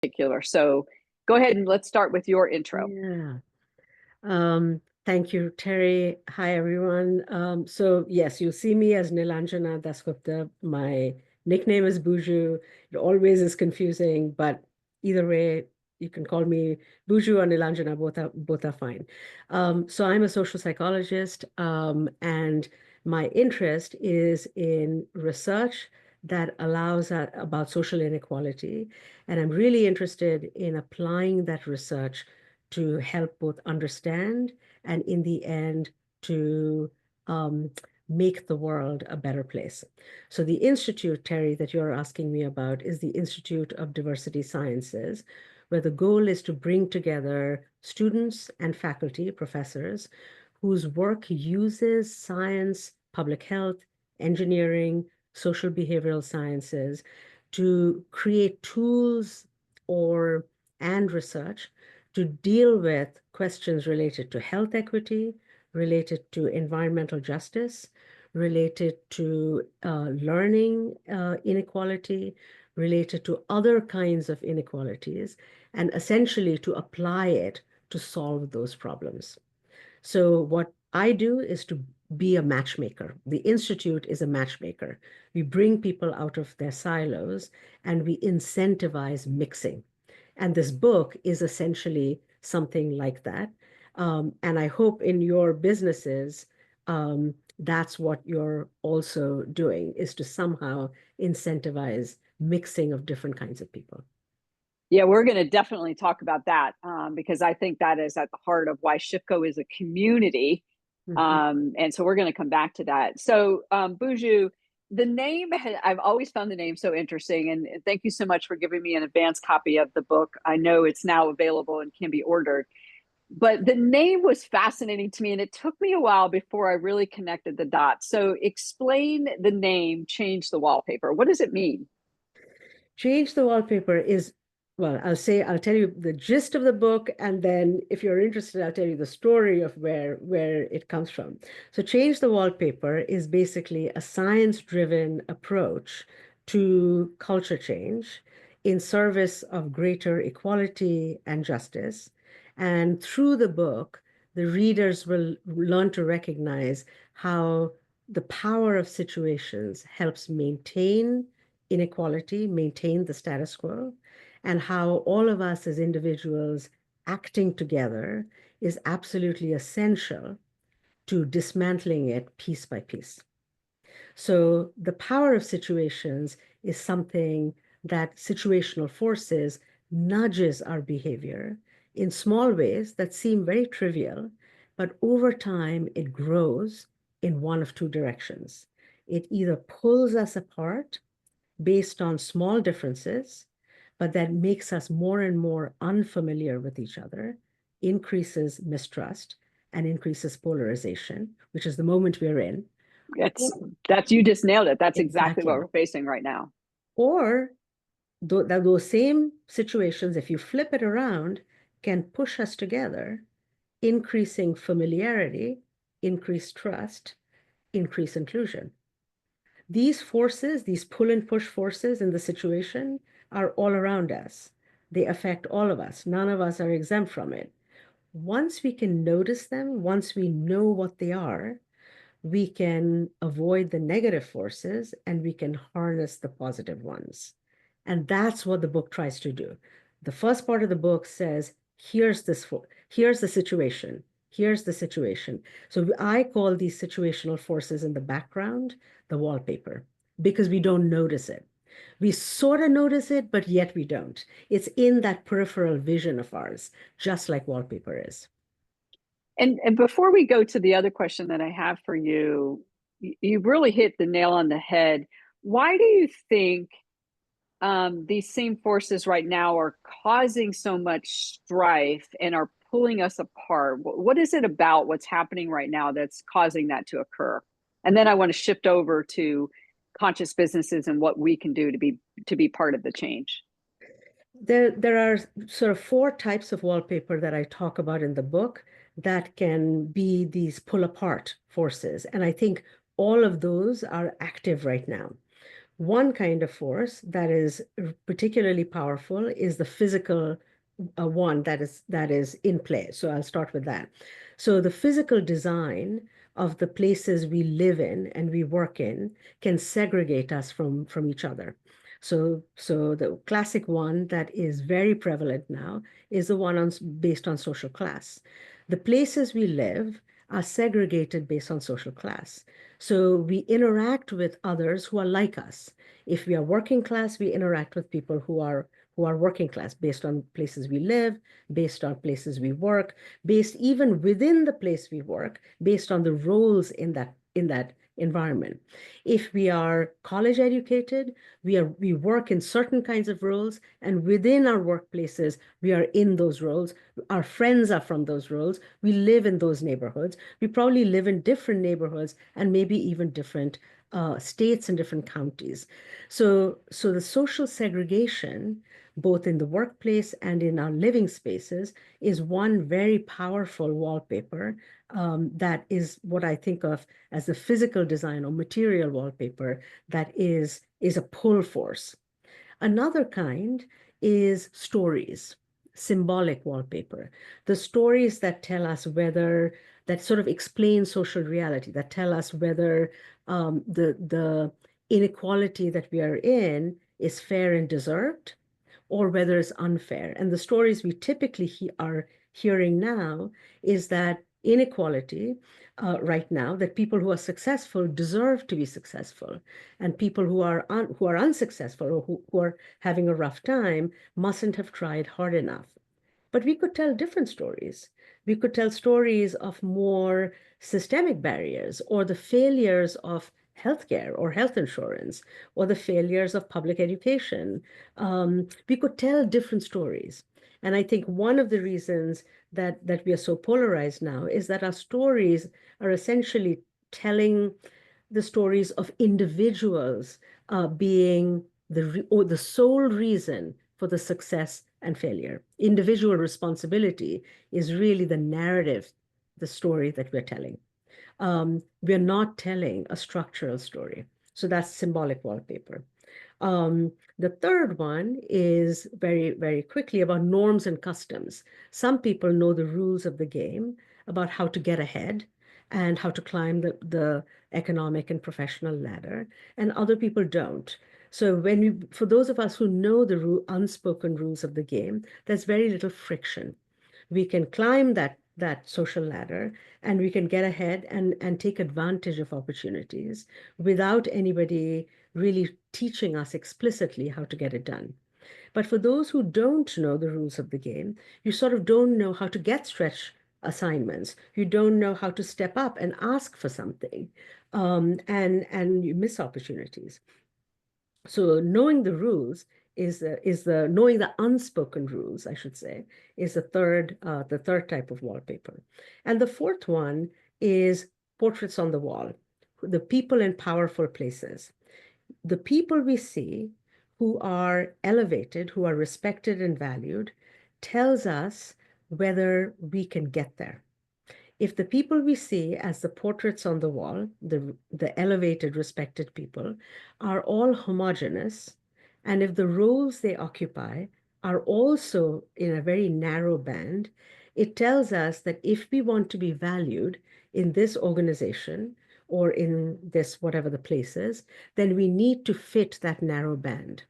particular. So go ahead and let's start with your intro. Yeah. Thank you, Terry. Hi, everyone. So yes, you'll see me as Nilanjana Dasgupta. My nickname is Buju. It always is confusing, but either way, you can call me Buju or Nilanjana. Both are fine. So I'm a social psychologist, and my interest is in research that allows about social inequality, and I'm really interested in applying that research to help both understand and in the end to um, make the world a better place. So the institute, Terry, that you're asking me about is the Institute of Diversity Sciences, where the goal is to bring together students and faculty, professors, whose work uses science, public health, engineering, social behavioral sciences to create tools or and research to deal with questions related to health equity, related to environmental justice, related to learning inequality, related to other kinds of inequalities, and essentially to apply it to solve those problems. So what I do is to be a matchmaker. The Institute is a matchmaker. We bring people out of their silos and we incentivize mixing. And this book is essentially something like that. And I hope in your businesses, that's what you're also doing, is to somehow incentivize mixing of different kinds of people. Yeah, we're going to definitely talk about that because I think that is at the heart of why SHPCO is a community. Mhm. And so we're going to come back to that. So, Buju, the name, I've always found the name so interesting. And thank you so much for giving me an advance copy of the book. I know it's now available and can be ordered. But the name was fascinating to me, and it took me a while before I really connected the dots. So, explain the name, Change the Wallpaper. What does it mean? Change the Wallpaper is, well, I'll tell you the gist of the book, and then if you're interested, I'll tell you the story of where it comes from. So Change the Wallpaper is basically a science-driven approach to culture change in service of greater equality and justice. And through the book, the readers will learn to recognize how the power of situations helps maintain inequality, maintain the status quo, and how all of us as individuals acting together is absolutely essential to dismantling it piece by piece. So the power of situations is something that situational forces nudges our behavior in small ways that seem very trivial, but over time it grows in one of two directions. It either pulls us apart based on small differences, but that makes us more and more unfamiliar with each other, increases mistrust, and increases polarization, which is the moment we're in. That's that's you just nailed it. That's exactly what Exactly. we're facing right now. Or those same situations, if you flip it around, can push us together, increasing familiarity, increase trust, increase inclusion. These forces, these pull and push forces in the situation are all around us. They affect all of us. None of us are exempt from it. Once we can notice them, once we know what they are, we can avoid the negative forces and we can harness the positive ones. And that's what the book tries to do. The first part of the book says, here's the situation. Here's the situation. So I call these situational forces in the background the wallpaper because we don't notice it. We sort of notice it, but yet we don't. It's in that peripheral vision of ours, just like wallpaper is. And before we go to the other question that I have for you, you really hit the nail on the head. Why do you think these same forces right now are causing so much strife and are pulling us apart? What is it about what's happening right now that's causing that to occur? And then I want to shift over to conscious businesses and what we can do to be part of the change. There are sort of four types of wallpaper that I talk about in the book that can be these pull apart forces. And I think all of those are active right now. One kind of force that is particularly powerful is the physical one that is in play. So I'll start with that. So the physical design of the places we live in and we work in can segregate us from each other. So the classic one that is very prevalent now is the one based on social class. The places we live are segregated based on social class. So we interact with others who are like us. If we are working class, we interact with people who are working class based on places we live, based on places we work, based even within the place we work, based on the roles in that environment. If we are college educated, we work in certain kinds of roles, and within our workplaces, we are in those roles. Our friends are from those roles. We live in those neighborhoods. We probably live in different neighborhoods and maybe even different states and different counties. So the social segregation, both in the workplace and in our living spaces, is one very powerful wallpaper that is what I think of as the physical design or material wallpaper that is a pull force. Another kind is stories, symbolic wallpaper. The stories that tell us whether, that sort of explain social reality, that tell us whether the inequality that we are in is fair and deserved, or whether it's unfair. And the stories we typically are hearing now is that inequality right now, that people who are successful deserve to be successful, and people who are unsuccessful or who are having a rough time mustn't have tried hard enough. But we could tell different stories. We could tell stories of more systemic barriers, or the failures of healthcare or health insurance, or the failures of public education. We could tell different stories. And I think one of the reasons that we are so polarized now is that our stories are essentially telling the stories of individuals being the sole reason for the success and failure. Individual responsibility is really the narrative, the story that we're telling. We're not telling a structural story. So that's symbolic wallpaper. The third one is very, very quickly about norms and customs. Some people know the rules of the game about how to get ahead and how to climb the economic and professional ladder, and other people don't. So for those of us who know the unspoken rules of the game, there's very little friction. We can climb that social ladder, and we can get ahead and take advantage of opportunities without anybody really teaching us explicitly how to get it done. But for those who don't know the rules of the game, you sort of don't know how to get stretch assignments. You don't know how to step up and ask for something, and you miss opportunities. So knowing the rules is the knowing the unspoken rules, I should say, is the third type of wallpaper. And the fourth one is portraits on the wall, the people in powerful places. The people we see who are elevated, who are respected and valued, tells us whether we can get there. If the people we see as the portraits on the wall, the elevated, respected people, are all homogeneous, and if the roles they occupy are also in a very narrow band, it tells us that if we want to be valued in this organization or in this, whatever the place is, then we need to fit that narrow band.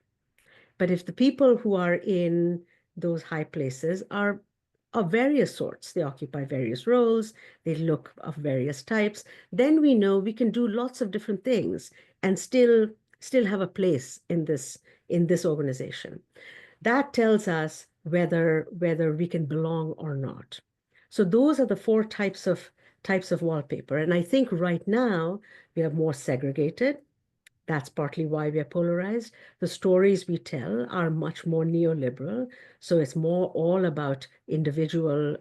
But if the people who are in those high places are of various sorts, they occupy various roles, they look of various types, then we know we can do lots of different things and still have a place in this organization. That tells us whether we can belong or not. So those are the four types of wallpaper. And I think right now we have more segregated. That's partly why we are polarized. The stories we tell are much more neoliberal. So it's more all about individual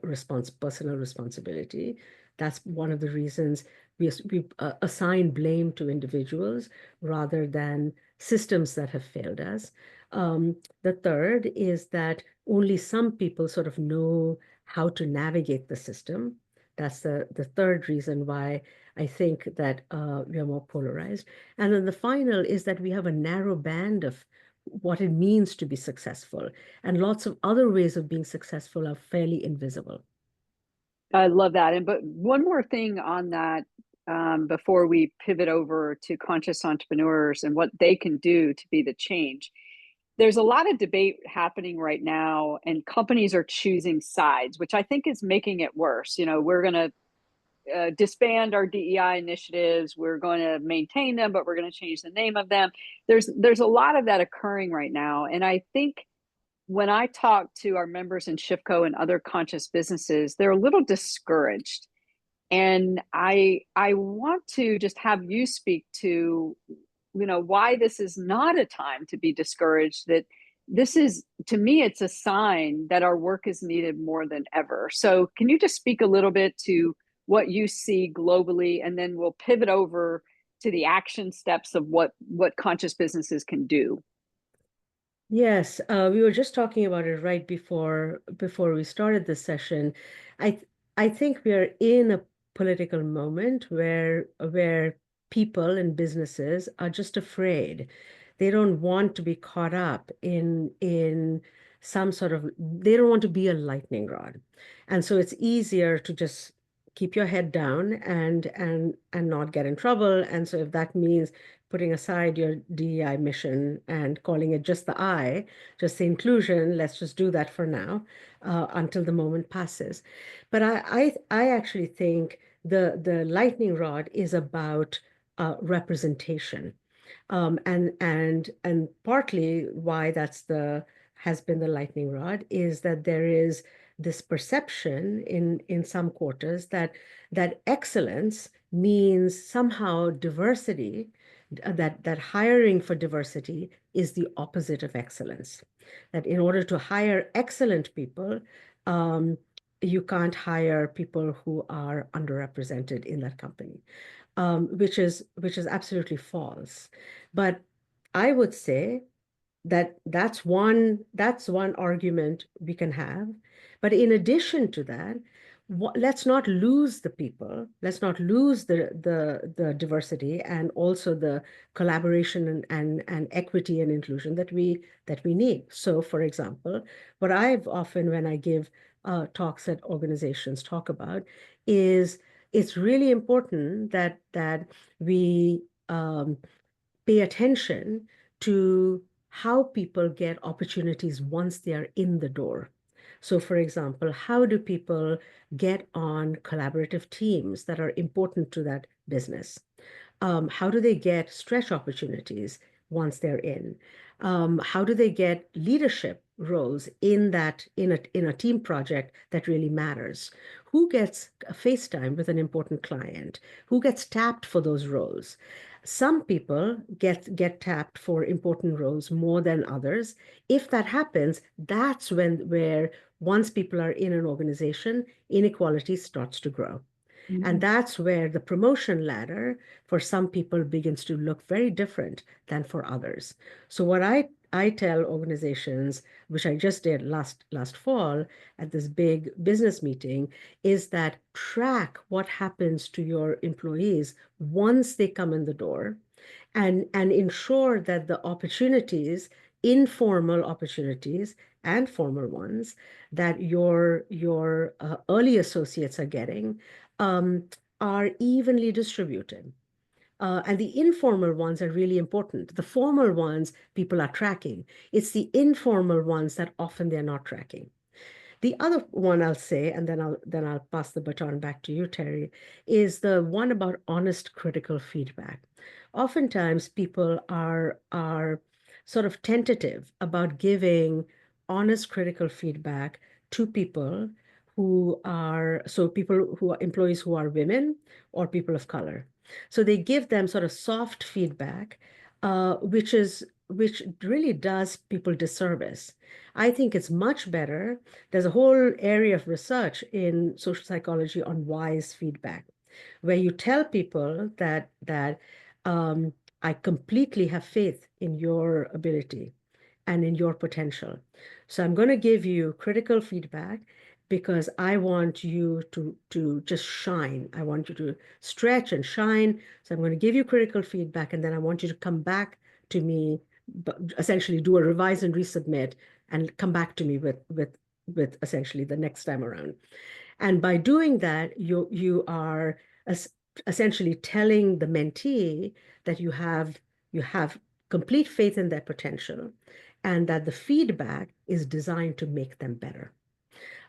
personal responsibility. That's one of the reasons we assign blame to individuals rather than systems that have failed us. The third is that only some people sort of know how to navigate the system. That's the third reason why I think that we are more polarized. And then the final is that we have a narrow band of what it means to be successful, and lots of other ways of being successful are fairly invisible. I love that. And but one more thing on that, before we pivot over to conscious entrepreneurs and what they can do to be the change. There's a lot of debate happening right now, and companies are choosing sides, which I think is making it worse. We're going to disband our DEI initiatives. We're going to maintain them, but we're going to change the name of them. There's a lot of that occurring right now, and I think when I talk to our members in Shifco and other conscious businesses, they're a little discouraged. And I want to just have you speak to, why this is not a time to be discouraged, that this is, to me, it's a sign that our work is needed more than ever. So can you just speak a little bit to what you see globally, and then we'll pivot over to the action steps of what conscious businesses can do. Yes, we were just talking about it right before we started this session. I think we are in a political moment where people and businesses are just afraid. They don't want to be caught up in some sort of, they don't want to be a lightning rod. And so it's easier to just keep your head down and not get in trouble. And so if that means putting aside your DEI mission and calling it just the I, just the inclusion, let's just do that for now, until the moment passes. But I actually think the lightning rod is about representation. And partly why that's the has been the lightning rod is that there is this perception in some quarters that excellence means somehow diversity, that hiring for diversity is the opposite of excellence. That in order to hire excellent people, you can't hire people who are underrepresented in that company, which is absolutely false. But I would say that that's one argument we can have. But in addition to that, let's not lose the people. Let's not lose the diversity and also the collaboration and equity and inclusion that we need. So, for example, what I've often when I give talks at organizations talk about is it's really important that we pay attention to how people get opportunities once they are in the door. So, for example, how do people get on collaborative teams that are important to that business? How do they get stretch opportunities once they're in? How do they get leadership roles in a team project that really matters? Who gets a FaceTime with an important client? Who gets tapped for those roles? Some people get tapped for important roles more than others. If that happens, that's where once people are in an organization, inequality starts to grow. And that's where the promotion ladder for some people begins to look very different than for others. So what I tell organizations, which I just did last fall at this big business meeting, is that track what happens to your employees once they come in the door, and ensure that the opportunities, informal opportunities and formal ones, that your early associates are getting, um, are evenly distributed. And the informal ones are really important. The formal ones people are tracking. It's the informal ones that often they're not tracking. The other one I'll say, and then I'll pass the baton back to you, Terri, is the one about honest critical feedback. Oftentimes people are sort of tentative about giving honest critical feedback to people people who are employees who are women or people of color. So they give them sort of soft feedback, which really does people disservice. I think it's much better. There's a whole area of research in social psychology on wise feedback, where you tell people that I completely have faith in your ability and in your potential. So I'm going to give you critical feedback, because I want you to just shine. I want you to stretch and shine. So I'm going to give you critical feedback, and then I want you to come back to me, but essentially do a revise and resubmit, and come back to me with essentially the next time around. And by doing that, you are essentially telling the mentee that you have complete faith in their potential, and that the feedback is designed to make them better.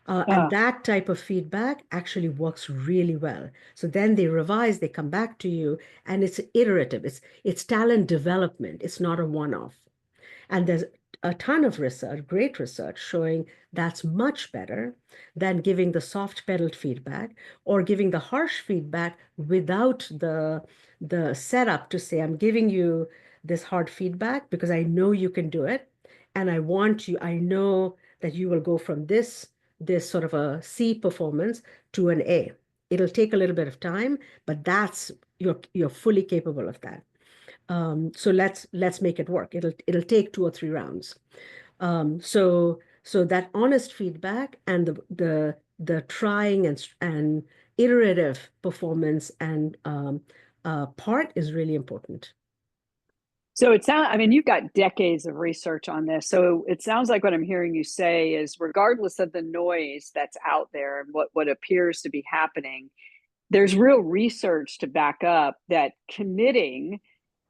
And Ah, that type of feedback actually works really well. So then they revise, they come back to you, and it's iterative. It's talent development. It's not a one-off. And there's a ton of research, great research, showing that's much better than giving the soft pedaled feedback or giving the harsh feedback without the setup to say, I'm giving you this hard feedback because I know you can do it. And I know that you will go from this sort of a C performance to an A. It'll take a little bit of time, but you're fully capable of that. So let's make it work. It'll take 2 or 3 rounds. So that honest feedback and the trying and iterative performance and part is really important. so it sounds, I mean, you've got decades of research on this. So it sounds like what I'm hearing you say is regardless of the noise that's out there and what appears to be happening, there's real research to back up that committing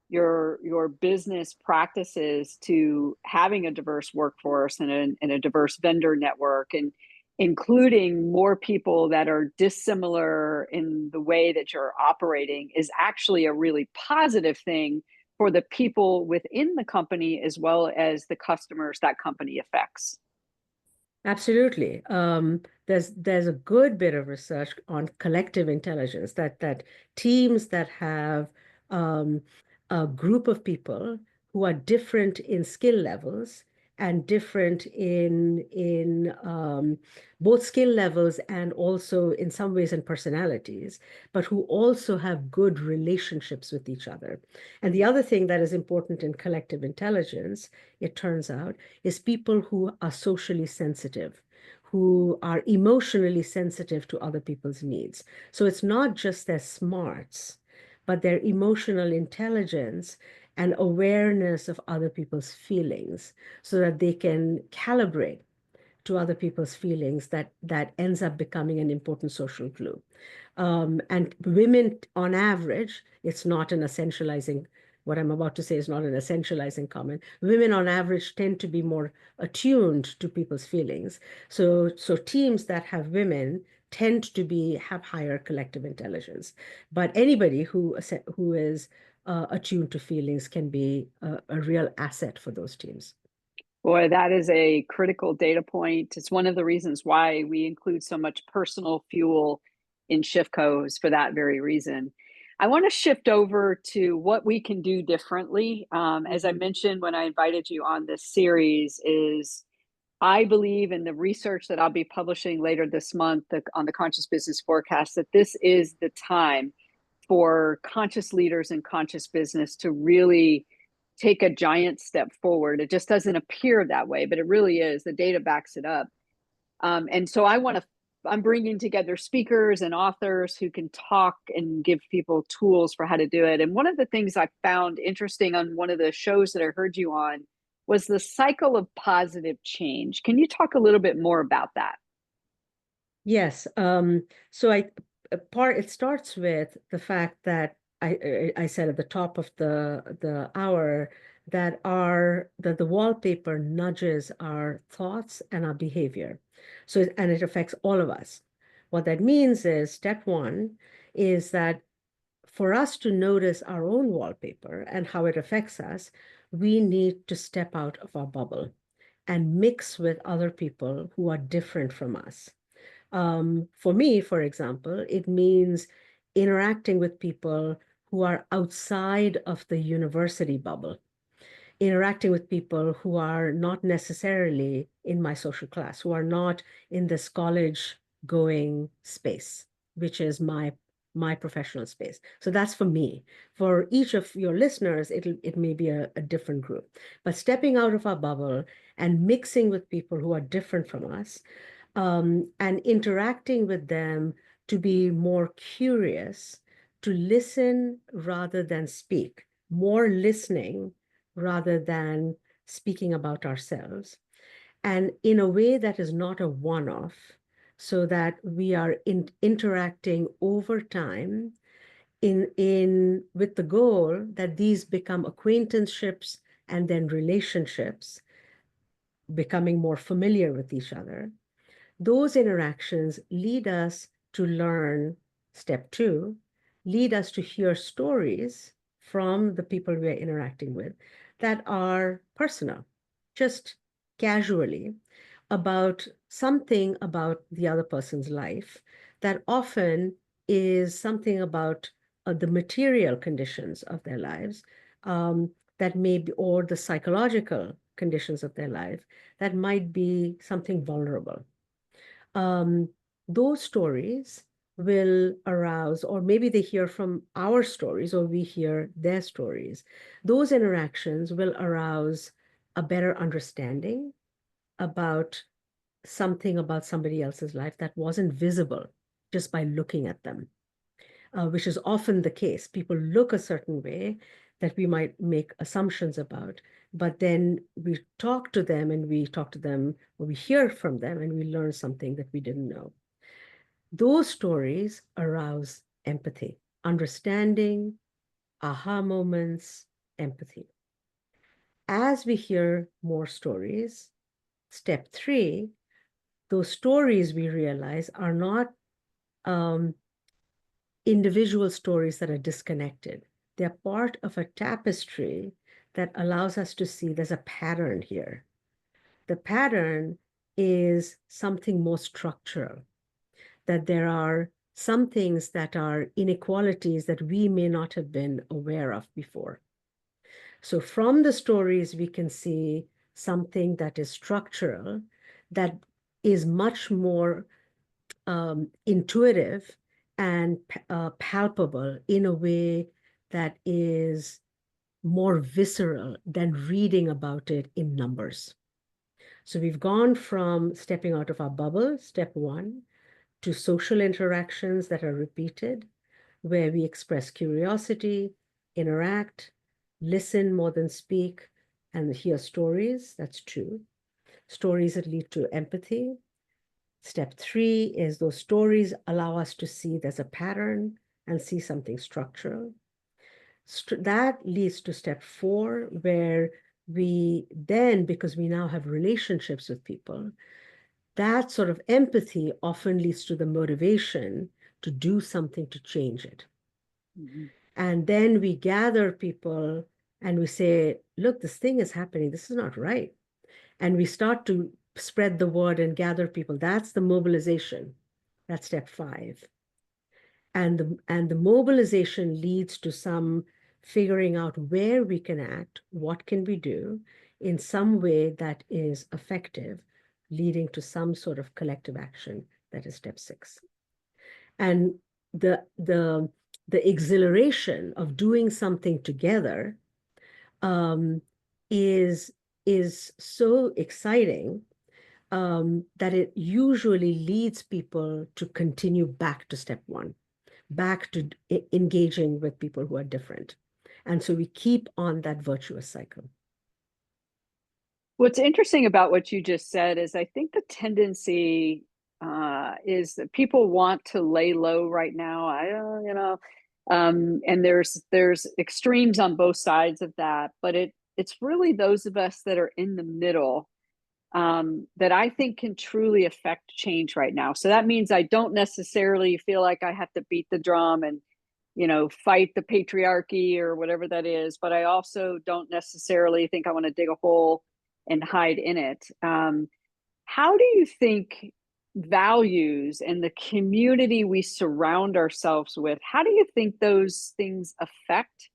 your business practices to having a diverse workforce and a diverse vendor network and including more people that are dissimilar in the way that you're operating is actually a really positive thing for the people within the company as well as the customers that company affects. Absolutely. There's a good bit of research on collective intelligence that teams that have um, a group of people who are different in skill levels and different in both skill levels and also in some ways in personalities, but who also have good relationships with each other. And the other thing that is important in collective intelligence, it turns out, is people who are socially sensitive, who are emotionally sensitive to other people's needs. So it's not just their smarts, but their emotional intelligence and awareness of other people's feelings so that they can calibrate to other people's feelings that ends up becoming an important social glue. And women, on average, it's not an essentializing, what I'm about to say is not an essentializing comment. Women, on average, tend to be more attuned to people's feelings. So teams that have women tend to have higher collective intelligence. But anybody who is attuned to feelings can be a real asset for those teams. Boy, that is a critical data point. It's one of the reasons why we include so much personal fuel in shift codes for that very reason. I want to shift over to what we can do differently. As I Mhm. mentioned when I invited you on this series, is I believe in the research that I'll be publishing later this month on the Conscious Business Forecast that this is the time for conscious leaders and conscious business to really take a giant step forward. It just doesn't appear that way, but it really is. The data backs it up. And so I'm bringing together speakers and authors who can talk and give people tools for how to do it. And one of the things I found interesting on one of the shows that I heard you on was the cycle of positive change. Can you talk a little bit more about that? Yes. So it starts with the fact that I said at the top of the hour that the wallpaper nudges our thoughts and our behavior. And it affects all of us. What that means is step one is that for us to notice our own wallpaper and how it affects us, we need to step out of our bubble and mix with other people who are different from us. For me, for example, it means interacting with people who are outside of the university bubble, interacting with people who are not necessarily in my social class, who are not in this college going space, which is my professional space. So that's for me. For each of your listeners, it may be a different group. But stepping out of our bubble and mixing with people who are different from us and interacting with them to be more curious, to listen rather than speak, more listening rather than speaking about ourselves, and in a way that is not a one-off, so that we are interacting over time in with the goal that these become acquaintanceships and then relationships, becoming more familiar with each other. Those interactions lead us to learn, step two, lead us to hear stories from the people we are interacting with that are personal, just casually, about something about the other person's life that often is something about the material conditions of their lives, that may be, or the psychological conditions of their life, that might be something vulnerable. um, those stories will arouse, or maybe they hear from our stories, or we hear their stories. Those interactions will arouse a better understanding about something about somebody else's life that wasn't visible just by looking at them, which is often the case. People look a certain way that we might make assumptions about, but then we talk to them and we talk to them, or we hear from them and we learn something that we didn't know. Those stories arouse empathy, understanding, aha moments, empathy. As we hear more stories, step three, those stories we realize are not individual stories that are disconnected. They're part of a tapestry that allows us to see there's a pattern here. The pattern is something more structural, that there are some things that are inequalities that we may not have been aware of before. So from the stories, we can see something that is structural, that is much more intuitive and palpable in a way that is more visceral than reading about it in numbers. So we've gone from stepping out of our bubble, step one, to social interactions that are repeated, where we express curiosity, interact, listen more than speak, and hear stories. That's two. Stories that lead to empathy. Step three is those stories allow us to see there's a pattern and see something structural. That leads to step four, where we then, because we now have relationships with people, that sort of empathy often leads to the motivation to do something to change it. Mm-hmm. And then we gather people and we say, look, this thing is happening. This is not right. And we start to spread the word and gather people. That's the mobilization. That's step five. And the mobilization leads to some figuring out where we can act, what can we do in some way that is effective, leading to some sort of collective action. That is step six. And the the the exhilaration of doing something together um, is so exciting that it usually leads people to continue back to step one, back to engaging with people who are different. And so we keep on that virtuous cycle. What's interesting about what you just said is I think the tendency is that people want to lay low right now. And there's extremes on both sides of that, but it's really those of us that are in the middle that I think can truly affect change right now. So that means I don't necessarily feel like I have to beat the drum and fight the patriarchy or whatever that is, but I also don't necessarily think I want to dig a hole and hide in it. How do you think values and the community we surround ourselves with, how do you think those things affect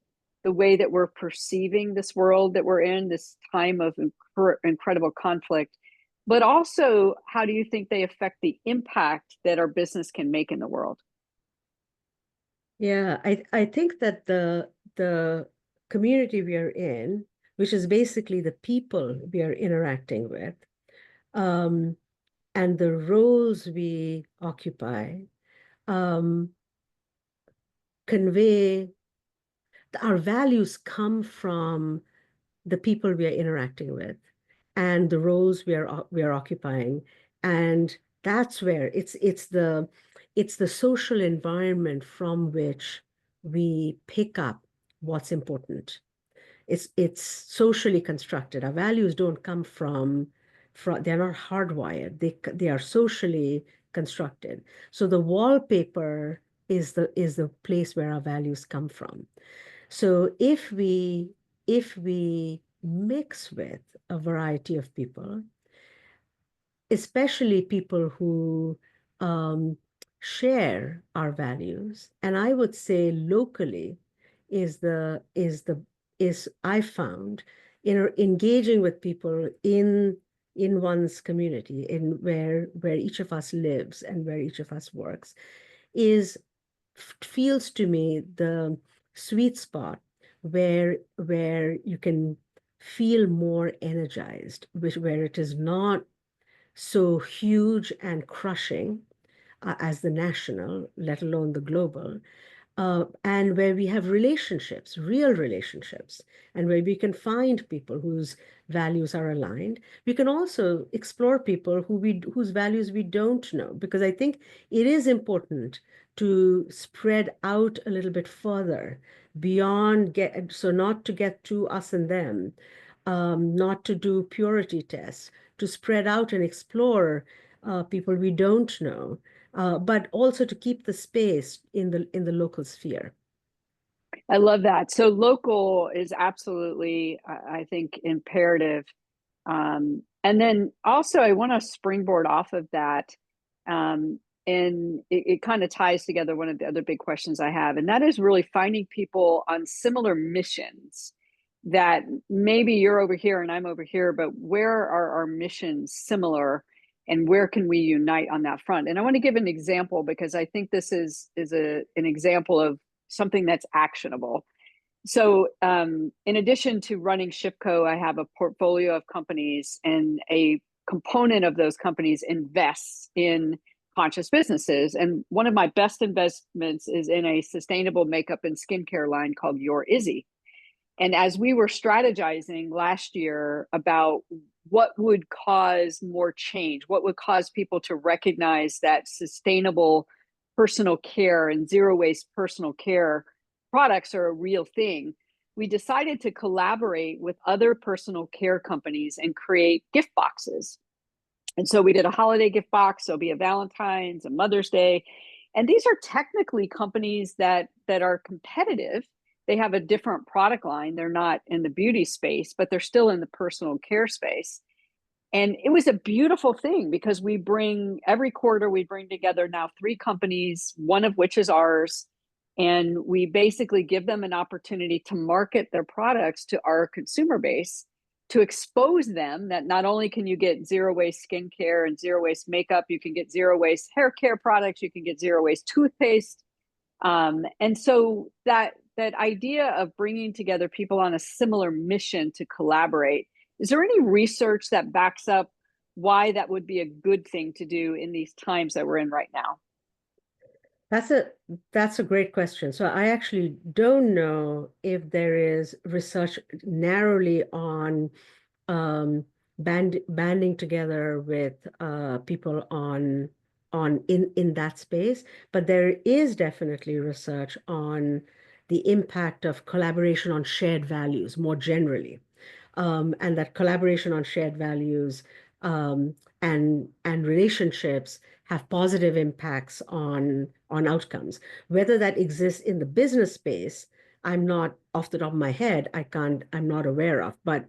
the way that we're perceiving this world that we're in, this time of incredible conflict? But also, how do you think they affect the impact that our business can make in the world? Yeah, I think that the community we are in, which is basically the people we are interacting with, um, and the roles we occupy convey our values come from the people we are interacting with and the roles we are occupying, and that's where it's the social environment from which we pick up what's important. It's socially constructed. Our values don't come from they're not hardwired. They are socially constructed. So the wallpaper is the place where our values come from. So if we mix with a variety of people, especially people who um, share our values, and I would say locally is I found engaging with people in one's community, in where each of us lives and where each of us works, is feels to me the sweet spot where you can feel more energized, where it is not so huge and crushing as the national, let alone the global, and where we have relationships, real relationships, and where we can find people whose values are aligned. We can also explore people whose values we don't know, because I think it is important to spread out a little bit further beyond so not to get to us and them, not to do purity tests, to spread out and explore people we don't know, but also to keep the space in the local sphere. I love that. So local is absolutely, I think, imperative. And then also, I want to springboard off of that. And it kind of ties together one of the other big questions I have, and that is really finding people on similar missions that maybe you're over here and I'm over here, but where are our missions similar and where can we unite on that front? And I want to give an example because I think this is an example of something that's actionable. So, in addition to running Shipco, I have a portfolio of companies, and a component of those companies invests in conscious businesses. And one of my best investments is in a sustainable makeup and skincare line called Your Izzy. And as we were strategizing last year about what would cause more change, what would cause people to recognize that sustainable personal care and zero waste personal care products are a real thing, we decided to collaborate with other personal care companies and create gift boxes. And so we did a holiday gift box. There'll be a Valentine's, a Mother's Day. And these are technically companies that are competitive. They have a different product line. They're not in the beauty space, but they're still in the personal care space. And it was a beautiful thing because every quarter, we bring together now 3 companies, one of which is ours. And we basically give them an opportunity to market their products to our consumer base, to expose them that not only can you get zero waste skincare and zero waste makeup, you can get zero waste hair care products, you can get zero waste toothpaste. And so that idea of bringing together people on a similar mission to collaborate, is there any research that backs up why that would be a good thing to do in these times that we're in right now? That's a great question. So I actually don't know if there is research narrowly on banding together with people in that space, but there is definitely research on the impact of collaboration on shared values more generally, and that collaboration on shared values and relationships have positive impacts on outcomes. Whether that exists in the business space, I'm not off the top of my head. I'm not aware of, but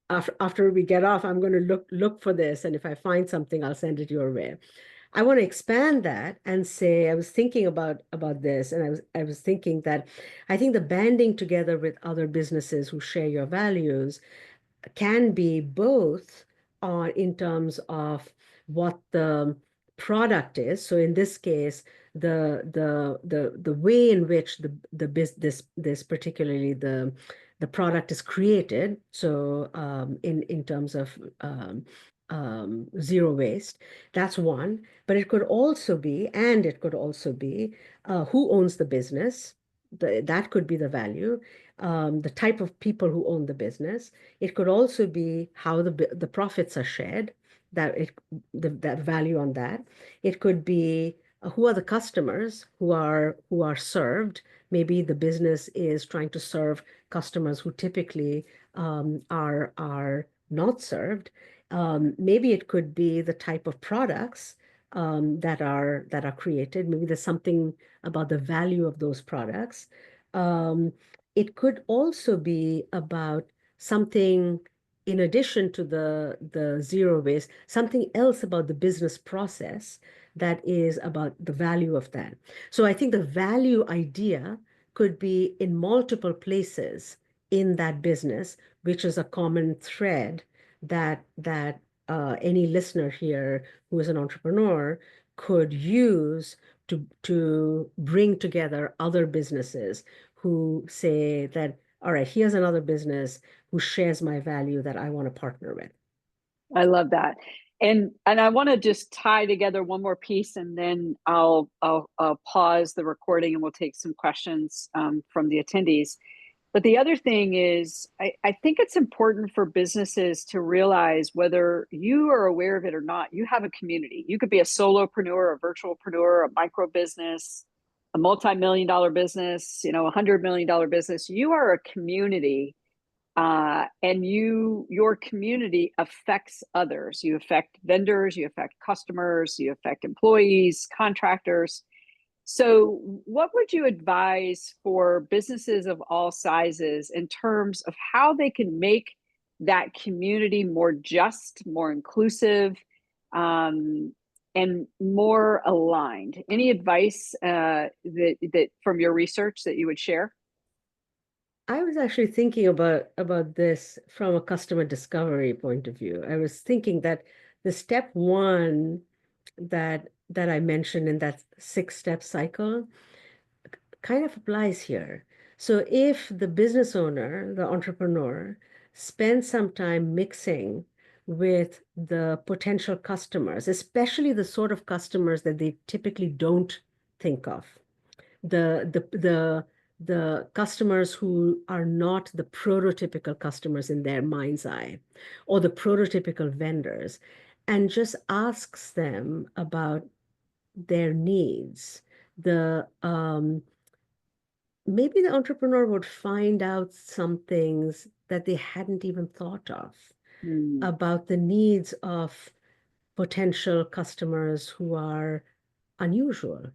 after we get off, I'm going to look for this, and if I find something, I'll send it your way. I want to expand that and say I was thinking about this, and I was thinking that I think the banding together with other businesses who share your values can be both in terms of what the product is. So in this case, the way in which this particularly the product is created. So in terms of zero waste. That's one. But it could also be, who owns the business. That could be the value. The type of people who own the business. It could also be how the profits are shared. That value on that. It could be who are the customers who are served. Maybe the business is trying to serve customers who typically are not served. Maybe it could be the type of products that are created. Maybe there's something about the value of those products. Um, it could also be about something in addition to the zero waste, something else about the business process that is about the value of that. So I think the value idea could be in multiple places in that business, which is a common thread that any listener here who is an entrepreneur could use to bring together other businesses who say that, all right, here's another business who shares my value that I want to partner with. I love that. And I want to just tie together one more piece, and then I'll pause the recording and we'll take some questions from the attendees. But the other thing is, I think it's important for businesses to realize, whether you are aware of it or not, you have a community. You could be a solopreneur, a virtualpreneur, a micro business, a multi-million-dollar business, $100 million business. You are a community, and your community affects others. You affect vendors, you affect customers, you affect employees, contractors. So, what would you advise for businesses of all sizes in terms of how they can make that community more just, more inclusive, and more aligned? Any advice that from your research that you would share? I was actually thinking about this from a customer discovery point of view. I was thinking that the step one that I mentioned in that 6-step cycle kind of applies here. So if the business owner, the entrepreneur, spends some time mixing with the potential customers, especially the sort of customers that they typically don't think of, the customers who are not the prototypical customers in their mind's eye, or the prototypical vendors, and just asks them about their needs, the maybe the entrepreneur would find out some things that they hadn't even thought of Hmm. about the needs of potential customers who are unusual,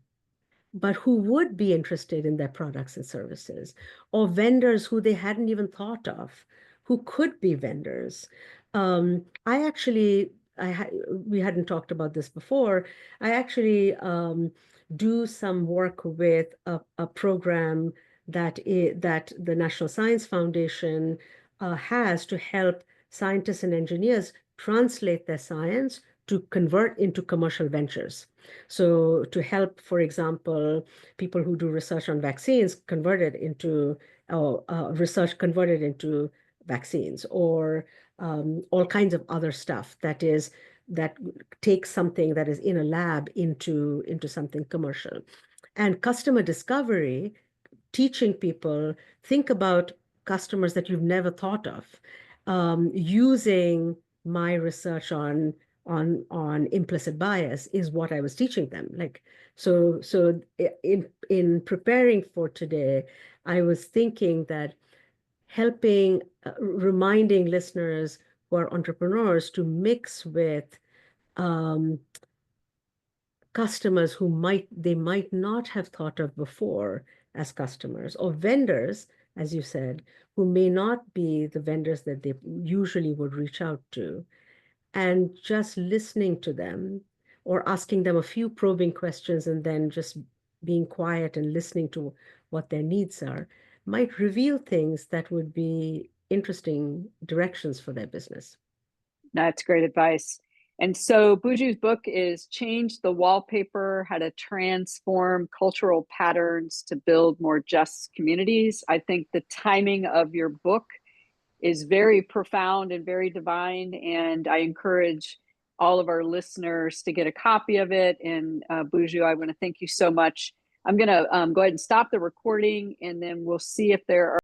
but who would be interested in their products and services, or vendors who they hadn't even thought of, who could be vendors. I actually, we hadn't talked about this before. I actually do some work with a program that the National Science Foundation has to help scientists and engineers translate their science to convert into commercial ventures. So to help, for example, people who do research on vaccines converted into research converted into vaccines, or all kinds of other stuff that takes something that is in a lab into something commercial. And customer discovery, teaching people, think about customers that you've never thought of, using my research on implicit bias is what I was teaching them. Like, so in preparing for today, I was thinking that helping, reminding listeners who are entrepreneurs to mix with um, customers who they might not have thought of before as customers, or vendors, as you said, who may not be the vendors that they usually would reach out to, and just listening to them, or asking them a few probing questions and then just being quiet and listening to what their needs are, might reveal things that would be interesting directions for their business. That's great advice. And so Buju's book is Change the Wallpaper: How to Transform Cultural Patterns to Build More Just Communities. I think the timing of your book is very profound and very divine. And I encourage all of our listeners to get a copy of it. And Buju, I want to thank you so much. I'm going to go ahead and stop the recording, and then we'll see if there are